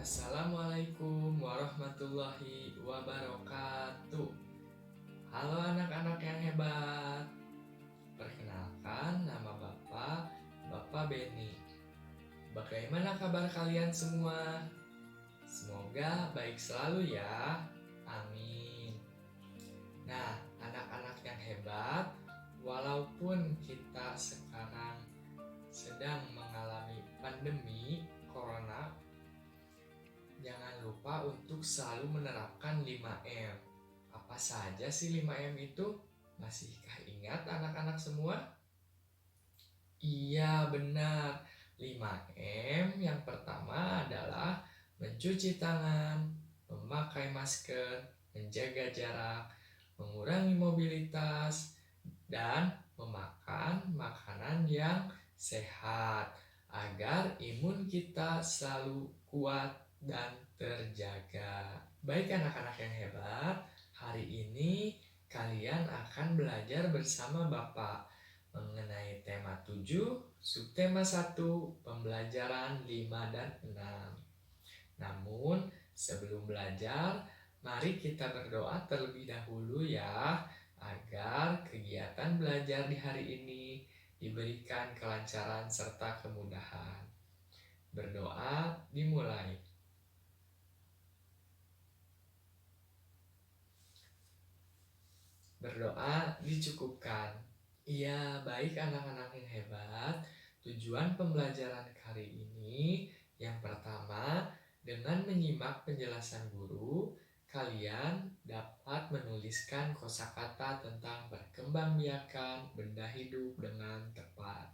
Assalamualaikum warahmatullahi wabarakatuh. Halo anak-anak yang hebat. Perkenalkan, nama Bapak Beni. Bagaimana kabar kalian semua? Semoga baik selalu ya. Amin. Nah, anak-anak yang hebat, walaupun kita sekarang sedang mengalami pandemi corona, jangan lupa untuk selalu menerapkan 5M. Apa saja sih 5M itu? Masihkah ingat anak-anak semua? Iya, benar. 5M yang pertama adalah mencuci tangan, memakai masker, menjaga jarak, mengurangi mobilitas, dan memakan makanan yang sehat agar imun kita selalu kuat dan terjaga. Baik anak-anak yang hebat, hari ini kalian akan belajar bersama Bapak mengenai tema 7, subtema 1, pembelajaran 5 dan 6. Namun, sebelum belajar, mari kita berdoa terlebih dahulu ya, agar kegiatan belajar di hari ini diberikan kelancaran serta kemudahan. Berdoa dimulai. Berdoa dicukupkan. Iya, baik anak-anak yang hebat. Tujuan pembelajaran kali ini yang pertama, dengan menyimak penjelasan guru, kalian dapat menuliskan kosakata tentang perkembangbiakan benda hidup dengan tepat.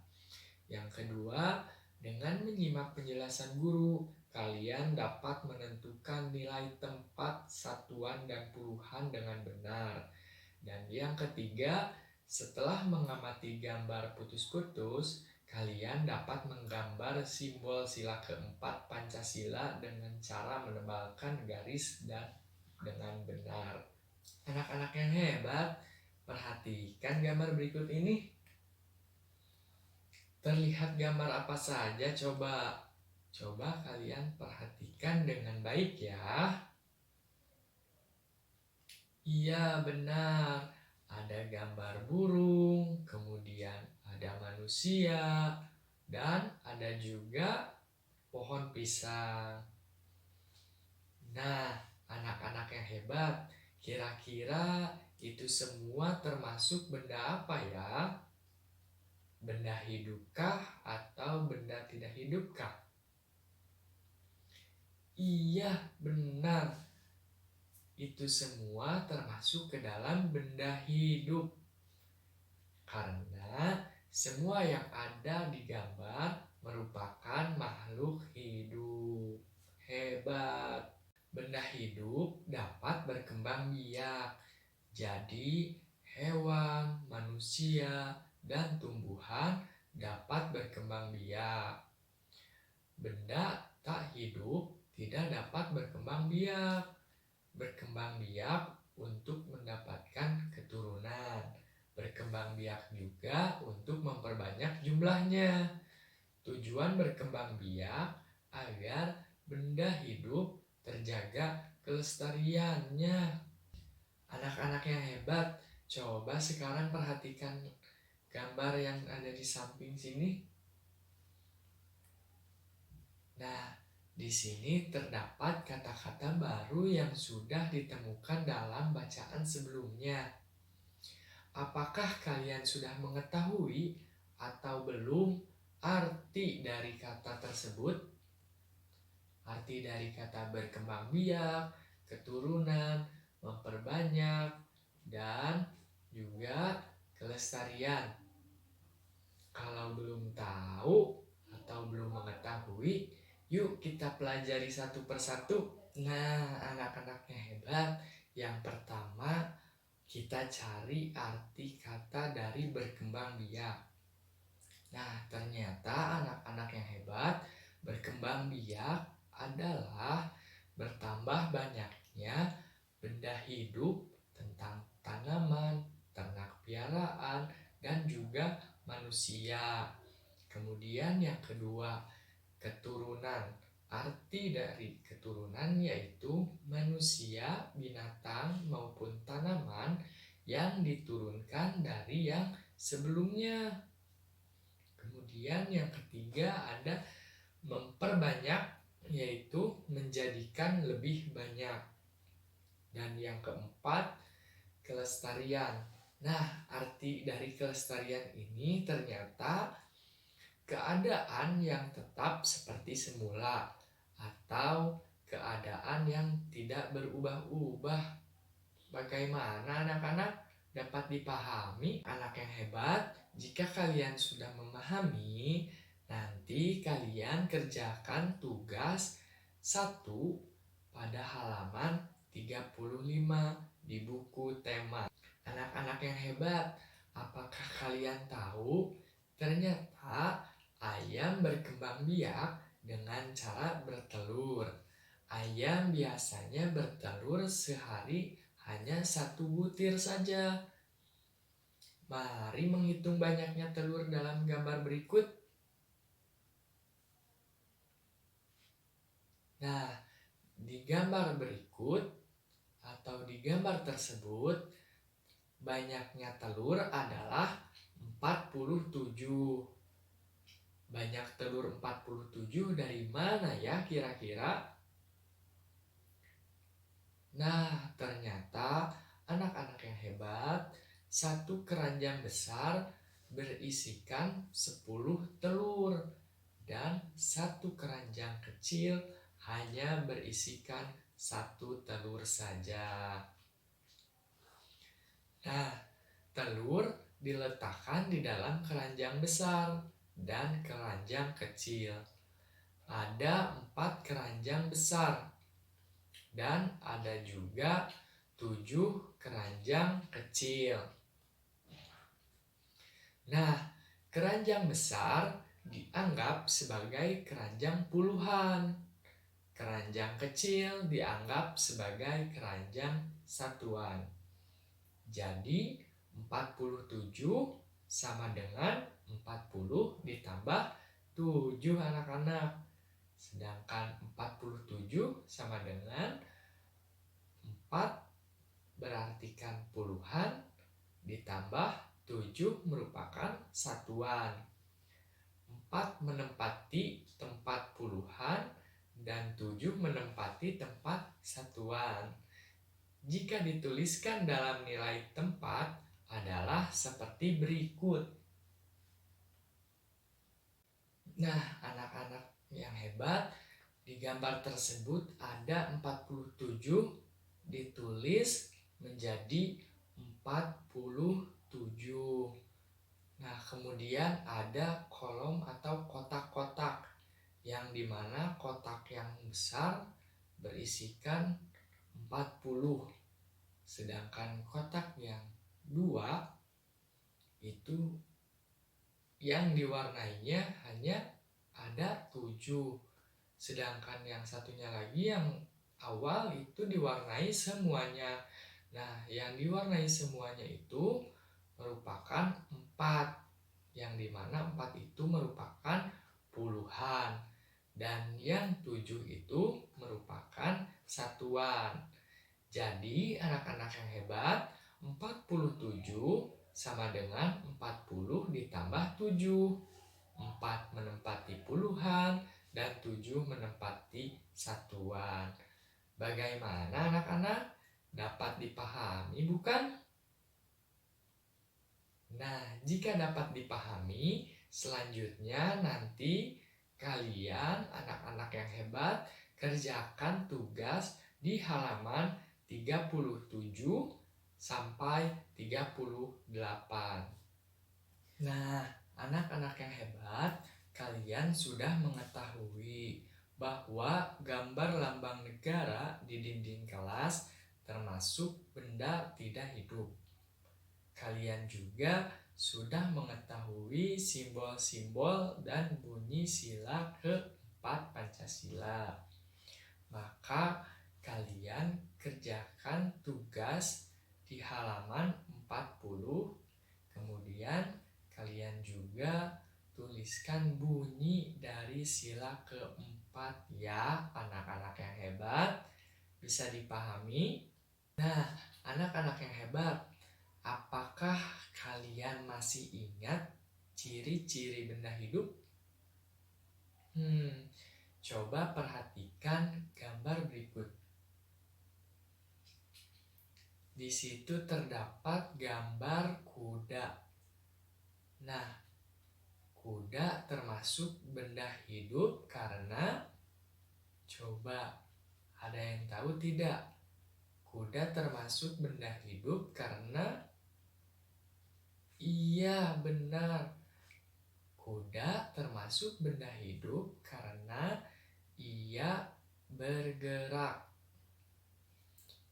Yang kedua, dengan menyimak penjelasan guru, kalian dapat menentukan nilai tempat, satuan, dan puluhan dengan benar. Dan yang ketiga, setelah mengamati gambar putus-putus, kalian dapat menggambar simbol sila keempat Pancasila dengan cara menebalkan garis dan dengan benar. Anak-anak yang hebat, perhatikan gambar berikut ini. Terlihat gambar apa saja coba? Coba kalian perhatikan dengan baik ya. Iya, benar. Ada gambar burung, kemudian ada manusia, dan ada juga pohon pisang. Nah, anak-anak yang hebat, kira-kira itu semua termasuk benda apa ya? Benda hidupkah atau benda tidak hidupkah? Iya, benar. Itu semua termasuk ke dalam benda hidup. Karena semua yang ada di gambar merupakan makhluk hidup. Hebat. Benda hidup dapat berkembang biak. Jadi, hewan, manusia, dan tumbuhan dapat berkembang biak. Benda tak hidup tidak dapat berkembang biak. Berkembang biak untuk mendapatkan keturunan. Berkembang biak juga untuk memperbanyak jumlahnya. Tujuan berkembang biak agar benda hidup terjaga kelestariannya. Anak-anak yang hebat, coba sekarang perhatikan gambar yang ada di samping sini. Nah, di sini terdapat kata-kata baru yang sudah ditemukan dalam bacaan sebelumnya. Apakah kalian sudah mengetahui atau belum arti dari kata tersebut? Arti dari kata berkembang biak, keturunan, memperbanyak, dan juga kelestarian. Kalau belum tahu atau belum mengetahui, yuk kita pelajari satu persatu. Nah, anak-anaknya hebat. Yang pertama, kita cari arti kata dari berkembang biak. Nah, ternyata anak-anak yang hebat, berkembang biak adalah bertambah banyaknya benda hidup tentang tanaman, ternak piaraan, dan juga manusia. Kemudian yang kedua, keturunan. Arti dari keturunan keturunan, yaitu manusia, binatang, maupun tanaman yang diturunkan dari yang sebelumnya. Kemudian yang ketiga ada memperbanyak, yaitu menjadikan lebih banyak. Dan yang keempat, kelestarian. Nah, arti dari kelestarian ini ternyata keadaan yang tetap seperti semula atau keadaan yang tidak berubah-ubah. Bagaimana anak-anak? Dapat dipahami anak yang hebat? Jika kalian sudah memahami, nanti kalian kerjakan tugas 1 pada halaman 35 di buku tema. Anak-anak yang hebat, apakah kalian tahu ternyata ayam berkembang biak dengan cara bertelur. Ayam biasanya bertelur sehari hanya 1 butir saja. Mari menghitung banyaknya telur dalam gambar berikut. Nah, di gambar berikut atau di gambar tersebut, banyaknya telur adalah 47. Banyak telur 47 dari mana ya kira-kira? Nah, ternyata anak-anak yang hebat, 1 keranjang besar berisikan 10 telur dan 1 keranjang kecil hanya berisikan 1 telur saja. Nah, telur diletakkan di dalam keranjang besar dan keranjang kecil. Ada 4 keranjang besar dan ada juga 7 keranjang kecil. Nah, keranjang besar dianggap sebagai keranjang puluhan. Keranjang kecil dianggap sebagai keranjang satuan. Jadi 47 sama dengan 40 ditambah 7 anak-anak. Sedangkan 47 sama dengan 4 berartikan puluhan ditambah 7 merupakan satuan. 4 menempati tempat puluhan dan 7 menempati tempat satuan. Jika dituliskan dalam nilai tempat adalah seperti berikut. Nah, anak-anak yang hebat, di gambar tersebut ada 47 ditulis menjadi 47. Nah, kemudian ada kolom atau kotak-kotak yang dimana kotak yang besar berisikan 40, sedangkan kotak yang 2 itu yang diwarnainya hanya ada 7, sedangkan yang satunya lagi yang awal itu diwarnai semuanya. Nah, yang diwarnai semuanya itu merupakan 4, yang dimana 4 itu merupakan puluhan dan yang 7 itu merupakan satuan. Jadi anak-anak yang hebat, 47 sama dengan 40 ditambah 7. 4 menempati puluhan dan 7 menempati satuan. Bagaimana anak-anak? Dapat dipahami bukan? Nah, jika dapat dipahami, selanjutnya nanti kalian anak-anak yang hebat kerjakan tugas di halaman 37 sampai 38. Nah, anak-anak yang hebat, kalian sudah mengetahui bahwa gambar lambang negara di dinding kelas termasuk benda tidak hidup. Kalian juga sudah mengetahui simbol-simbol dan bunyi sila keempat Pancasila. Maka kalian kerjakan tugas di halaman 40. Kemudian kalian juga tuliskan bunyi dari sila keempat ya anak-anak yang hebat. hebat? Bisa dipahami? Nah, anak-anak yang hebat, apakah kalian masih ingat ciri-ciri benda hidup? Coba perhatikan gambar berikut. Di situ terdapat gambar kuda. Nah, kuda termasuk benda hidup karena coba ada yang tahu tidak? Kuda termasuk benda hidup karena iya, benar. Kuda termasuk benda hidup karena ia bergerak.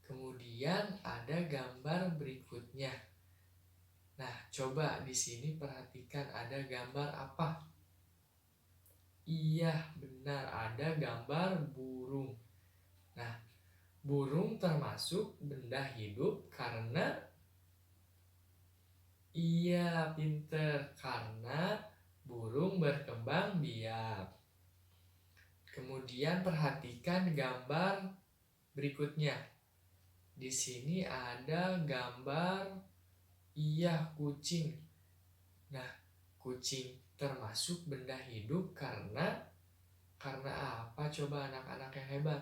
Kemudian ada gambar berikutnya. Nah, coba di sini perhatikan ada gambar apa? Iya, benar, ada gambar burung. Nah, burung termasuk benda hidup karena iya, pinter, karena burung berkembang biak. Kemudian perhatikan gambar berikutnya. Di sini ada gambar iya, kucing. Nah, kucing termasuk benda hidup karena apa coba anak-anak yang hebat?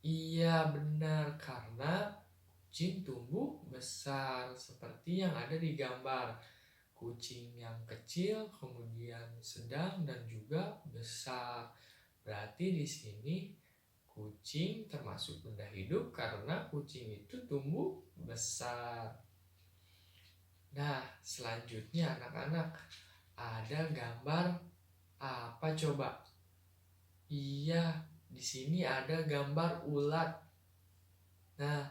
Iya, benar, karena kucing tumbuh besar seperti yang ada di gambar. Kucing yang kecil, kemudian sedang, dan juga besar. Berarti di sini kucing termasuk benda hidup karena kucing itu tumbuh besar. Nah, selanjutnya anak-anak, ada gambar apa coba? Iya, di sini ada gambar ulat. Nah,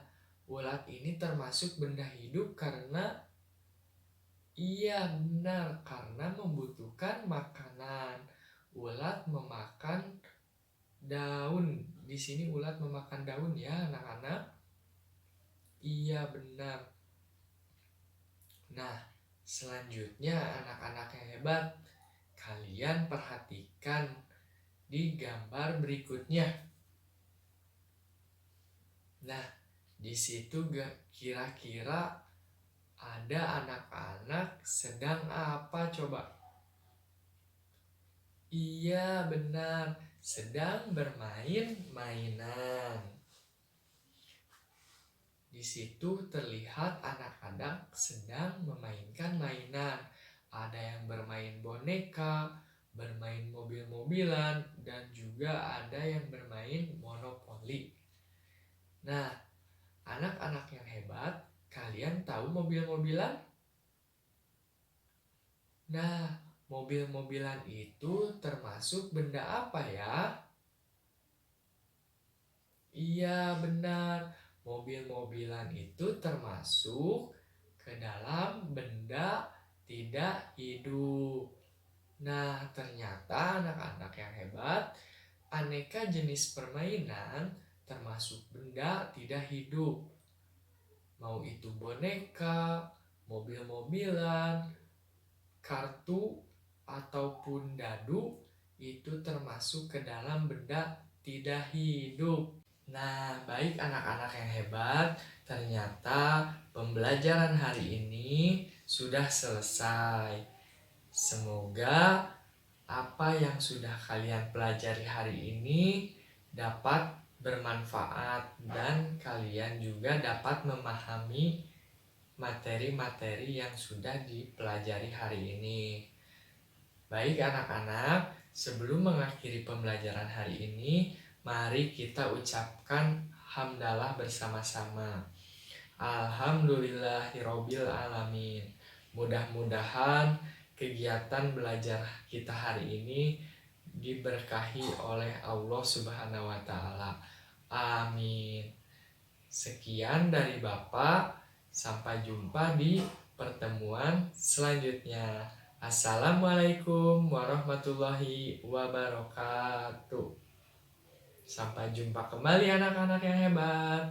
ulat ini termasuk benda hidup karena iya, benar, karena membutuhkan makanan. Ulat memakan daun. Di sini ulat memakan daun ya, anak-anak. Iya, benar. Nah, selanjutnya anak-anak yang hebat, kalian perhatikan di gambar berikutnya. Nah, di situ kira-kira ada anak-anak sedang apa coba? Iya, benar, sedang bermain-mainan. Di situ terlihat anak-anak sedang memainkan mainan. Ada yang bermain boneka, bermain mobil-mobilan, dan juga ada yang bermain monopoli. Nah, anak-anak yang hebat, kalian tahu mobil-mobilan? Nah, mobil-mobilan itu termasuk benda apa ya? Iya, benar. Mobil-mobilan itu termasuk ke dalam benda tidak hidup. Nah, ternyata anak-anak yang hebat, aneka jenis permainan termasuk benda tidak hidup. Mau itu boneka, mobil-mobilan, kartu, ataupun dadu, itu termasuk ke dalam benda tidak hidup. Nah, baik anak-anak yang hebat, ternyata pembelajaran hari ini sudah selesai. Semoga apa yang sudah kalian pelajari hari ini dapat bermanfaat dan kalian juga dapat memahami materi-materi yang sudah dipelajari hari ini. Baik anak-anak, sebelum mengakhiri pembelajaran hari ini, mari kita ucapkan hamdalah bersama-sama. Alhamdulillahirobbil alamin. Mudah-mudahan kegiatan belajar kita hari ini diberkahi oleh Allah Subhanahu wa taala. Amin. Sekian dari Bapak, sampai jumpa di pertemuan selanjutnya. Assalamualaikum warahmatullahi wabarakatuh. Sampai jumpa kembali anak-anak yang hebat.